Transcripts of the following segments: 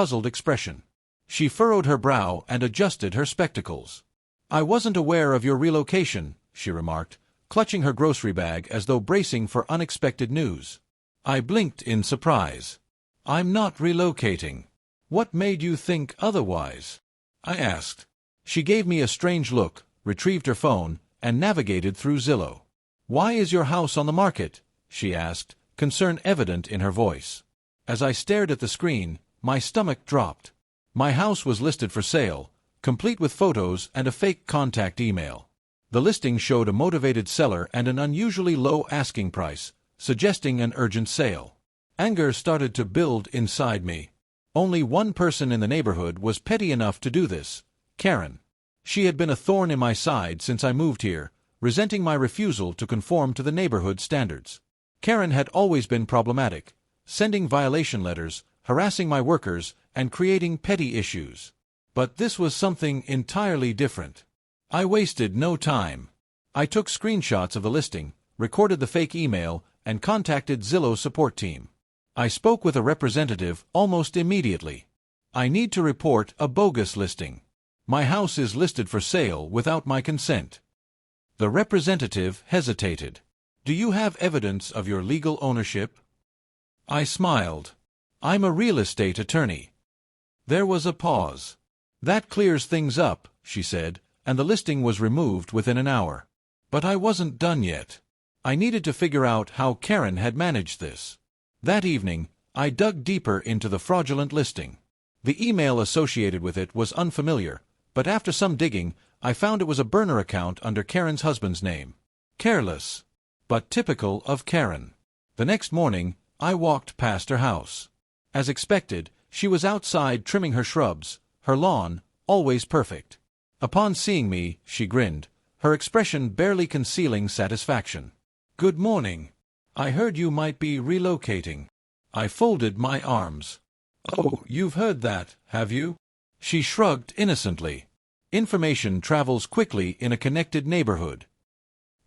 puzzled expression. She furrowed her brow and adjusted her spectacles. "I wasn't aware of your relocation," she remarked, clutching her grocery bag as though bracing for unexpected news. I blinked in surprise. "I'm not relocating. What made you think otherwise?" I asked. She gave me a strange look, retrieved her phone, and navigated through Zillow. "Why is your house on the market?" she asked, concern evident in her voice. As I stared at the screen, my stomach dropped. My house was listed for sale, complete with photos and a fake contact email. The listing showed a motivated seller and an unusually low asking price, suggesting an urgent sale. Anger started to build inside me. Only one person in the neighborhood was petty enough to do this: Karen. She had been a thorn in my side since I moved here, resenting my refusal to conform to the neighborhood standards. Karen had always been problematic, sending violation letters, harassing my workers, and creating petty issues. But this was something entirely different. I wasted no time. I took screenshots of the listing, recorded the fake email, and contacted Zillow's support team. I spoke with a representative almost immediately. "I need to report a bogus listing. My house is listed for sale without my consent." The representative hesitated. "Do you have evidence of your legal ownership?" I smiled. "I'm a real estate attorney." There was a pause. "That clears things up," she said, and the listing was removed within an hour. But I wasn't done yet. I needed to figure out how Karen had managed this. That evening, I dug deeper into the fraudulent listing. The email associated with it was unfamiliar, but after some digging, I found it was a burner account under Karen's husband's name. Careless, but typical of Karen. The next morning, I walked past her house. As expected, she was outside trimming her shrubs, her lawn, always perfect. Upon seeing me, she grinned, her expression barely concealing satisfaction. "Good morning. I heard you might be relocating." I folded my arms. "Oh, you've heard that, have you?" She shrugged innocently. "Information travels quickly in a connected neighborhood."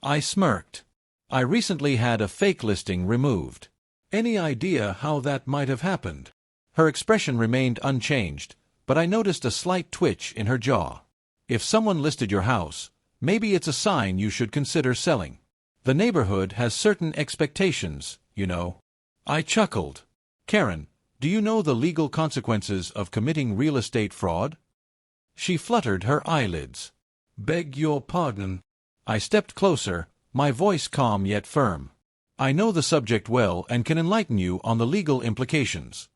I smirked. "I recently had a fake listing removed. Any idea how that might have happened?" Her expression remained unchanged, but I noticed a slight twitch in her jaw. "If someone listed your house, maybe it's a sign you should consider selling. The neighborhood has certain expectations, you know." I chuckled. "Karen, do you know the legal consequences of committing real estate fraud?" She fluttered her eyelids. "Beg your pardon." I stepped closer, my voice calm yet firm. "I know the subject well and can enlighten you on the legal implications."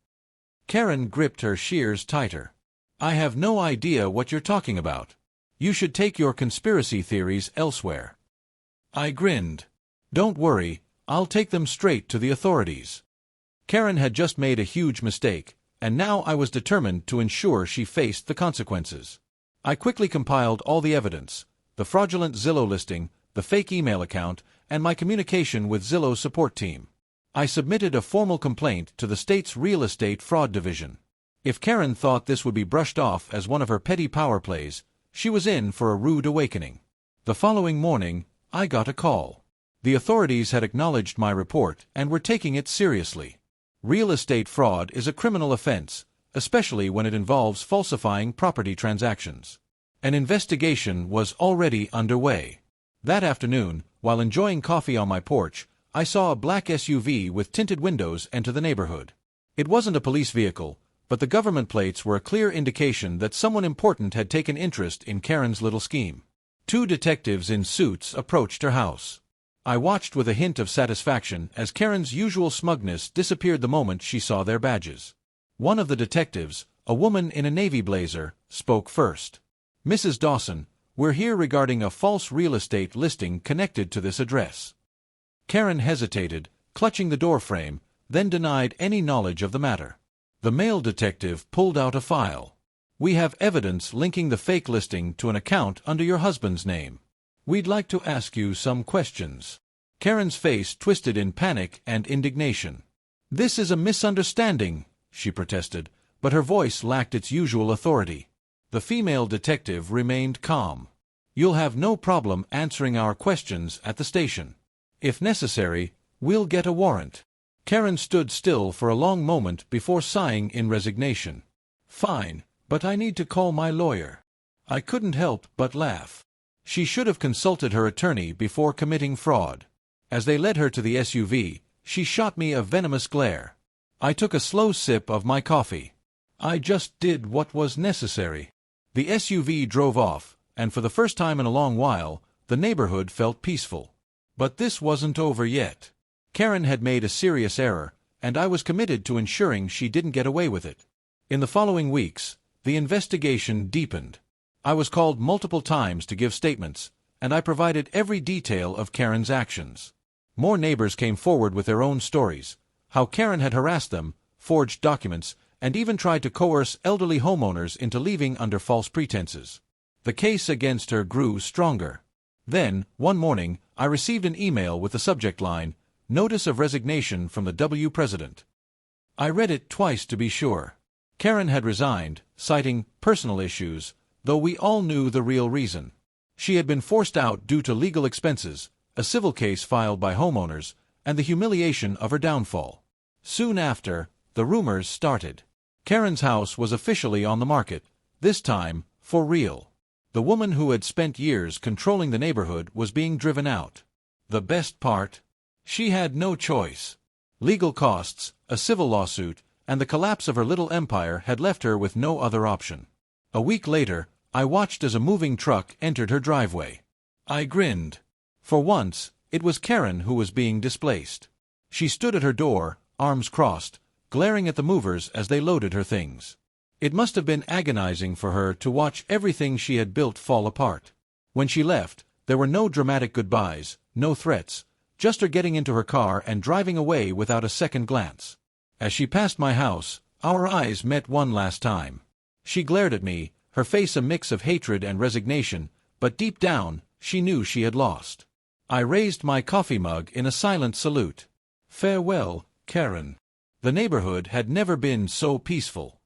Karen gripped her shears tighter. "I have no idea what you're talking about. You should take your conspiracy theories elsewhere." I grinned. "Don't worry, I'll take them straight to the authorities." Karen had just made a huge mistake, and now I was determined to ensure she faced the consequences. I quickly compiled all the evidence: the fraudulent Zillow listing, the fake email account, and my communication with Zillow's support team. I submitted a formal complaint to the state's Real Estate Fraud Division. If Karen thought this would be brushed off as one of her petty power plays, she was in for a rude awakening. The following morning, I got a call. The authorities had acknowledged my report and were taking it seriously. Real estate fraud is a criminal offense, especially when it involves falsifying property transactions. An investigation was already underway. That afternoon, while enjoying coffee on my porch, I saw a black SUV with tinted windows enter the neighborhood. It wasn't a police vehicle, but the government plates were a clear indication that someone important had taken interest in Karen's little scheme. 2 detectives in suits approached her house. I watched with a hint of satisfaction as Karen's usual smugness disappeared the moment she saw their badges. One of the detectives, a woman in a navy blazer, spoke first. "Mrs. Dawson, we're here regarding a false real estate listing connected to this address." Karen hesitated, clutching the doorframe, then denied any knowledge of the matter. The male detective pulled out a file. "We have evidence linking the fake listing to an account under your husband's name. We'd like to ask you some questions." Karen's face twisted in panic and indignation. "This is a misunderstanding," she protested, but her voice lacked its usual authority. The female detective remained calm. "You'll have no problem answering our questions at the station. If necessary, we'll get a warrant." Karen stood still for a long moment before sighing in resignation. Fine, but I need to call my lawyer. I couldn't help but laugh. She should have consulted her attorney before committing fraud. As they led her to the SUV, she shot me a venomous glare. I took a slow sip of my coffee. I just did what was necessary. The SUV drove off, and for the first time in a long while, the neighborhood felt peaceful. But this wasn't over yet. Karen had made a serious error, and I was committed to ensuring she didn't get away with it. In the following weeks, the investigation deepened. I was called multiple times to give statements, and I provided every detail of Karen's actions. More neighbors came forward with their own stories, how Karen had harassed them, forged documents, and even tried to coerce elderly homeowners into leaving under false pretenses. The case against her grew stronger. Then, one morning, I received an email with the subject line, "Notice of Resignation from the W. President." I read it twice to be sure. Karen had resigned, citing personal issues, though we all knew the real reason. She had been forced out due to legal expenses, a civil case filed by homeowners, and the humiliation of her downfall. Soon after, the rumors started. Karen's house was officially on the market, this time, for real. The woman who had spent years controlling the neighborhood was being driven out. The best part? She had no choice. Legal costs, a civil lawsuit, and the collapse of her little empire had left her with no other option. A week later, I watched as a moving truck entered her driveway. I grinned. For once, it was Karen who was being displaced. She stood at her door, arms crossed, glaring at the movers as they loaded her things. It must have been agonizing for her to watch everything she had built fall apart. When she left, there were no dramatic goodbyes, no threats, just her getting into her car and driving away without a second glance. As she passed my house, our eyes met one last time. She glared at me, her face a mix of hatred and resignation, but deep down, she knew she had lost. I raised my coffee mug in a silent salute. Farewell, Karen. The neighborhood had never been so peaceful.